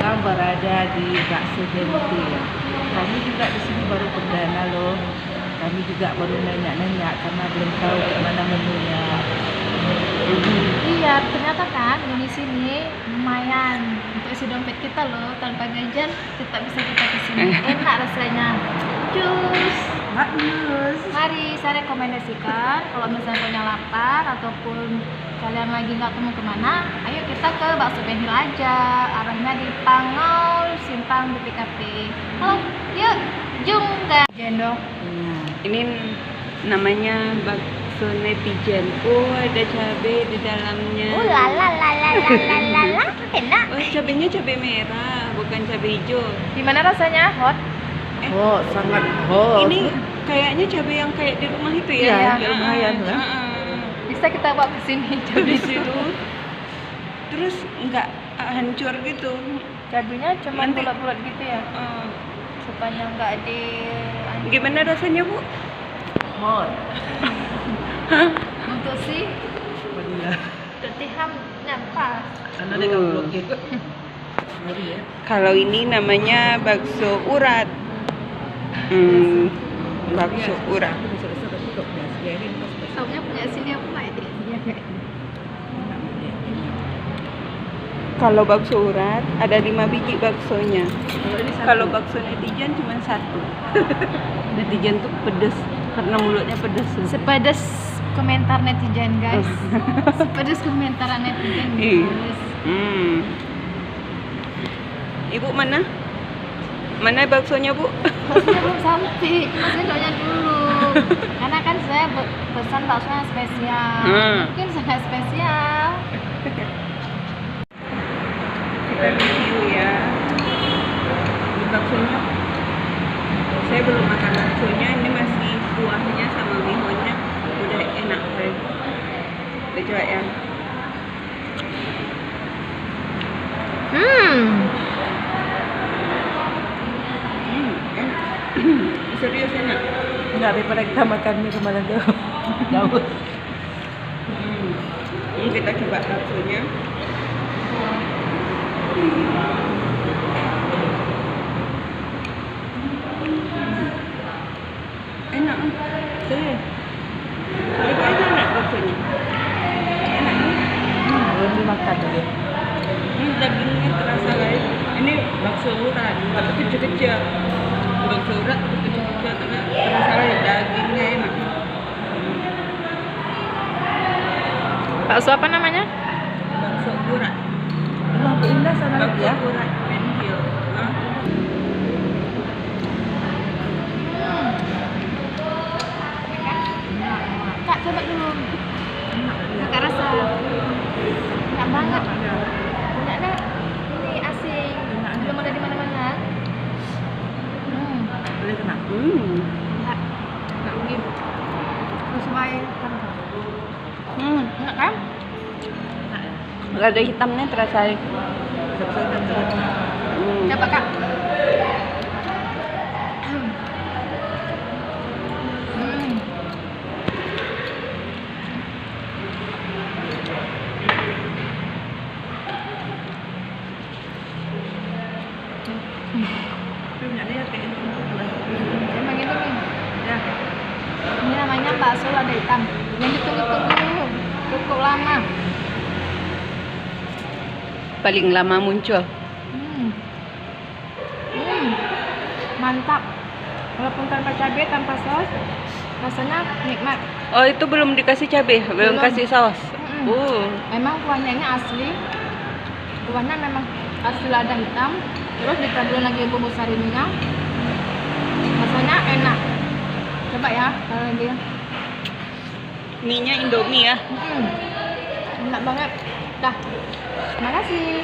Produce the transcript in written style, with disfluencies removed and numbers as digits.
sekarang berada di Bakso Genti ya. Kami juga di sini baru perdana loh. Kami juga baru nanya-nanya karena belum tahu gimana menunya. Iya, ternyata kan di sini lumayan untuk isi dompet kita loh, tanpa gajian tetap bisa kita kesini. Enak rasanya. Cus. Bagus. Mari saya rekomendasikan kalau misalnya punya lapar ataupun kalian lagi nggak tahu mau kemana, ayo kita ke Bakso Benhil aja. Arahnya di Pangol Simpang BPKP. Halo, yuk, jom guys. Jendong. Ini namanya bakso netizen. Oh, ada cabai di dalamnya. Oh la, enak. Oh, cabenya cabai merah, bukan cabai hijau. Gimana rasanya? Hot? Oh, sangat hot. Ini kayaknya cabai yang kayak di rumah itu ya? Iya, di rumah ya. Bisa kita bawa ke sini Di cabai situ. Terus nggak hancur gitu. cabenya cuma Nanti- bulat-bulat gitu ya, supaya nggak di Gimana rasanya, Bu? Hot. untuk si Benar. tertiham pas. Karena dia nggak blokir. Ngeri ya. Kalau ini namanya bakso urat. Bakso urat. Taunya punya sini apa ya? Kalau bakso urat ada 5 biji baksonya. Kalau Kalau bakso netizen cuma 1. Netizen tuh pedes karena mulutnya pedes. Sepedes komentar netizen guys. Sepedes komentar netizen Iya. guys. Ibu mana? Mana baksonya, Bu? Baksonya belum sampai, cuma saya doanya dulu. Karena kan saya pesan bakso yang spesial. Mungkin sangat spesial. Kita review ya. Ini baksonya. Saya belum makan baksonya, ini masih kuahnya sama bihunnya udah enak kan. Udah coba ya. Enak. Serius enak. Enggak, daripada kita makannya kemana jauh. Jauh. Ini kita coba baksonya. Enak. Serius. Coba aja enak baksonya. Enak. Belum dimakan tadi. Ini dagingnya terasa guys. Ini bakso urat, tapi kecil-kecil. Bakso urat tapi kecil-kecil karena terasa guys dagingnya enak. Bakso apa namanya? Bakso urat. Emang indah sana Bakso ya. urat Benhil. Kak, coba dulu. Kakak rasa. Enak banget. Punya ada ini asing. Belum ada di mana-mana. Boleh kena. Enak. Enggak rugi. Sesuai kan. Enak kan? Enak ya. Lada hitamnya terasa. Bakso dan telur. Coba Kak. Punya dia kayak ini. Emang ini nih. Ya. Ini namanya bakso lada hitam. Yang ditunggu-tunggu cukup lama. Paling lama muncul. Mantap. Walaupun tanpa cabai, tanpa saus, rasanya nikmat. Oh, itu belum dikasih cabai, belum Belum. kasih saus. Memang kuahnya ini asli. Kuahnya memang asli lada hitam. Terus ditabur lagi bumbu sariminya. Rasanya enak. Coba ya, kalau lagi. Mie-nya Indomie ya. Enak banget. Dah. Terima kasih.